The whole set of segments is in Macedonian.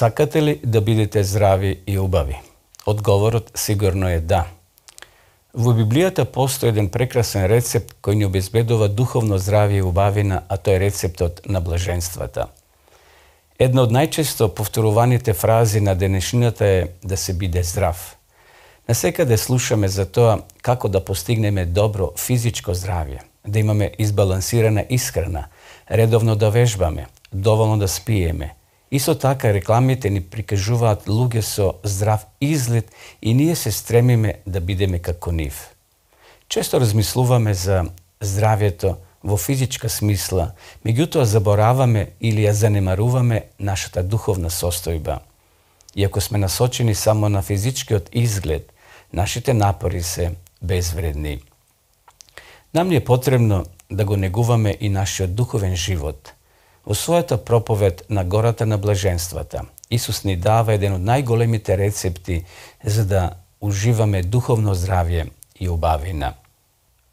Сакате ли да бидете здрави и убави? Одговорот сигурно е да. Во Библијата постои еден прекрасен рецепт кој ни обезбедува духовно здравје и убавина, а тоа е рецептот на блаженствата. Една од најчесто повторуваните фрази на денешнината е да се биде здрав. Насекаде слушаме за тоа како да постигнеме добро физичко здравје, да имаме избалансирана исхрана, редовно да вежбаме, доволно да спиеме. Исто така рекламите ни прикажуваат луѓе со здрав изглед и ние се стремиме да бидеме како нив. Често размислуваме за здравјето во физичка смисла, меѓутоа забораваме или ја занемаруваме нашата духовна состојба. Иако сме насочени само на физичкиот изглед, нашите напори се безвредни. Нам ни е потребно да го негуваме и нашиот духовен живот. Во својата проповед на гората на блаженствата, Исус ни дава еден од најголемите рецепти за да уживаме духовно здравје и убавина.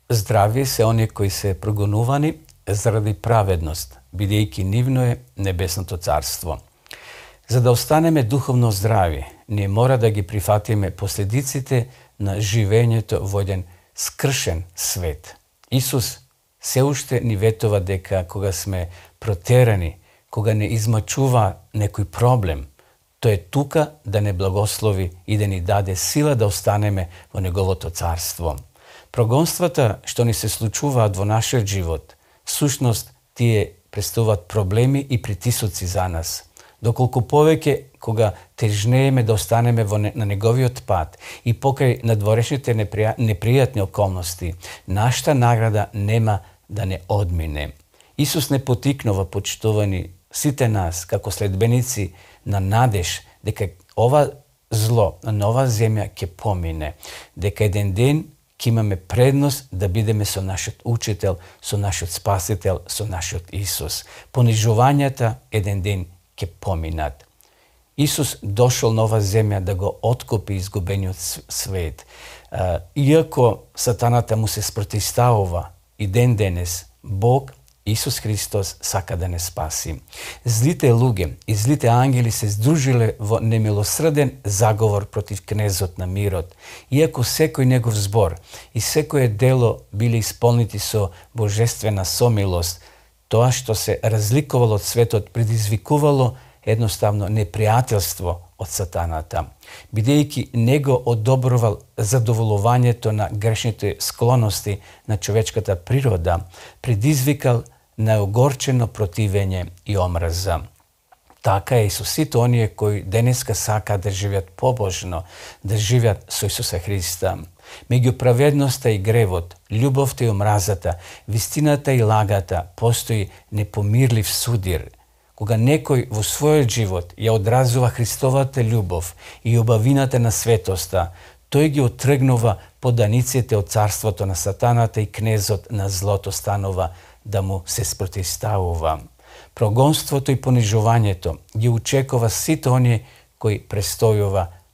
Здрави се оние кои се прогонувани заради праведност, бидејќи нивно е небесното царство. За да останеме духовно здрави, ние мора да ги прифатиме последиците на живењето во еден скршен свет. Исус се уште ни ветува дека кога сме протерани, кога не измачува некој проблем, тој е тука да не благослови и да ни даде сила да останеме во Неговото царство. Прогонствата што ни се случуваат во нашиот живот, сушност тие представуваат проблеми и притисоци за нас. Доколку повеќе кога тежнееме да останеме на неговиот пат и покрај надворешните непријатни околности, нашата награда нема да не одмине. Исус не потикнува, почитувани, сите нас како следбеници на надеж дека ова зло на ова земја ќе помине, дека еден ден ќе имаме предност да бидеме со нашиот учител, со нашиот спасител, со нашиот Исус. Понижувањата еден ден ќе поминат. Исус дошол на ова земја да го откупи изгубениот свет. Иако сатаната му се спротивставува, и ден денес Бог, Исус Христос, сака да не спаси. Злите луѓе и злите ангели се здружиле во немилосрден заговор против кнезот на мирот. Иако секој негов збор и секое дело биле исполнити со божествена сомилост, тоа што се разликувало од светот предизвикувало едноставно непријателство од сатаната, бидејќи него одобрувал задоволувањето на грешните склоности на човечката природа, предизвикал неогорчено противење и омраза. Така е и со сите оние кои денеска сакаат да живеат побожно, да живеат со Исуса Христа. Меѓу праведноста и гревот, љубовта и омразата, вистината и лагата постои непомирлив судир. Кога некој во својот живот ја одразува Христовата љубов и убавината на светоста, тој ги отргнува поданиците од царството на сатаната и кнезот на злото станува да му се спротивставува. Прогонството и понижувањето ги очекува сите оние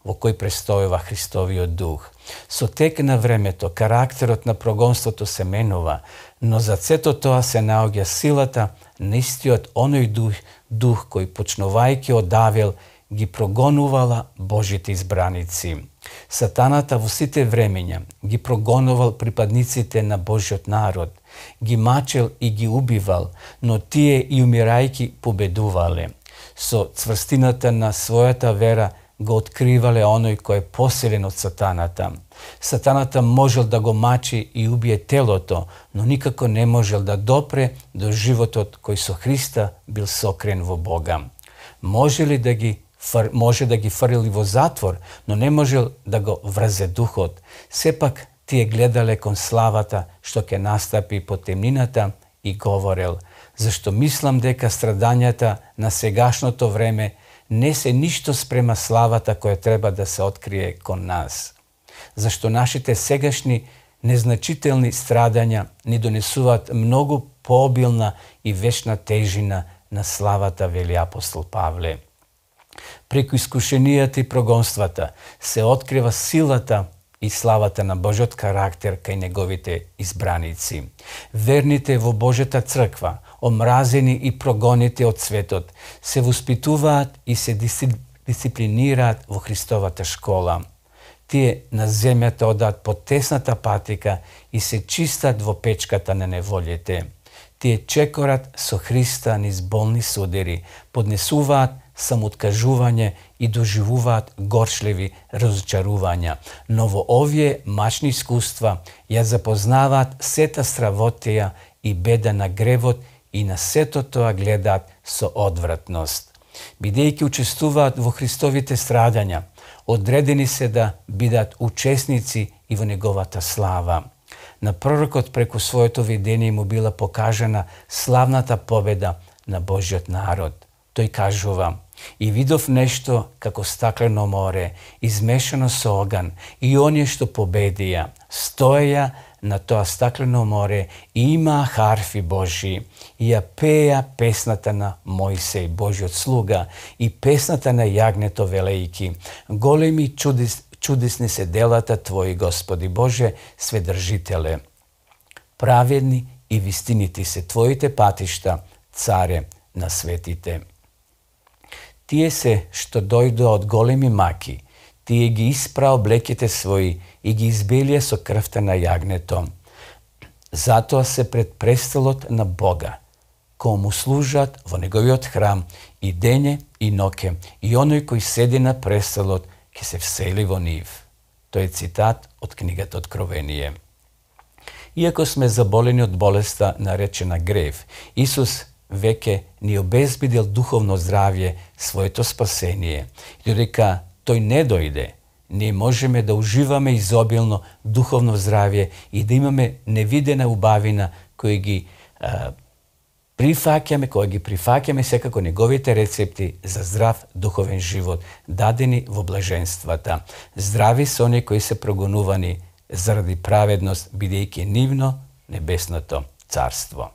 во кој престојува Христовиот дух. Со тек на времето, карактерот на прогонството се менува, но за сето тоа се наоѓа силата на истиот оној дух кој почнувајќи од Авел ги прогонувала Божите избраници. Сатаната во сите времења ги прогонувал припадниците на Божиот народ, ги мачел и ги убивал, но тие и умирајќи победувале. Со цврстината на својата вера го откривале оној кој е посилен од сатаната. Сатаната можел да го мачи и убие телото, но никако не можел да допре до животот кој со Христа бил сокрен во Бога. Може да ги фрли во затвор, но не можел да го врзе духот. Сепак тие гледале кон славата што ќе настапи по темнината и говорел: зашто мислам дека страдањата на сегашното време не се ништо спрема славата која треба да се открие кон нас. Зашто нашите сегашни незначителни страдања ни донесуваат многу пообилна и вечна тежина на славата, вели апостол Павле. Преку искушенијата и прогонствата се открива силата и славата на Божиот карактер кај неговите избраници. Верните во Божјата црква, омразени и прогоните од светот, се воспитуваат и се дисциплинираат во Христовата школа. Тие на земјата одат по тесната патика и се чистат во печката на неволите. Тие чекорат со Христа низ болни судери, поднесуваат самооткажување и доживуваат горчливи разочарувања. Но во овие мачни искуства ја запознаваат сета стравотија и беда на гревот и на сето тоа гледаат со одвратност. Бидејќи учествуваат во Христовите страдања, одредени се да бидат учесници и во неговата слава. На пророкот преку своето видение му била покажана славната победа на Божиот народ. Тој кажува: „И видов нешто како стаклено море, измешано со оган, и оние што победија, стоеја на тоа стаклено море и имаа харфи Божии, и ја пеја песната на Мојсей, Божиот слуга, и песната на јагнето велејки: големи чудесни се делата Твои, Господи Боже, сведржителе. Праведни и вистинити се Твоите патишта, царе на светите. Тие се што дојдоа од големи маки, тие ги испра облеките своји и ги избелија со крвта на јагнето. Затоа се пред престолот на Бога, кој му служат во неговиот храм и дење и ноќе, и оној кој седи на престолот ќе се всели во нив. Тој е цитат од книгата Откровение. Иако сме заболени од болеста наречена грев, Исус веќе ни обезбедил духовно здравје, своето спасение. И додека тој не дојде, ние можеме да уживаме изобилно духовно здравје и да имаме невидена убавина кои ги прифаќаме секако неговите рецепти за здрав духовен живот, дадени во блаженствата. Здрави се оние кои се прогонувани заради праведност, бидејќи нивно небесното царство.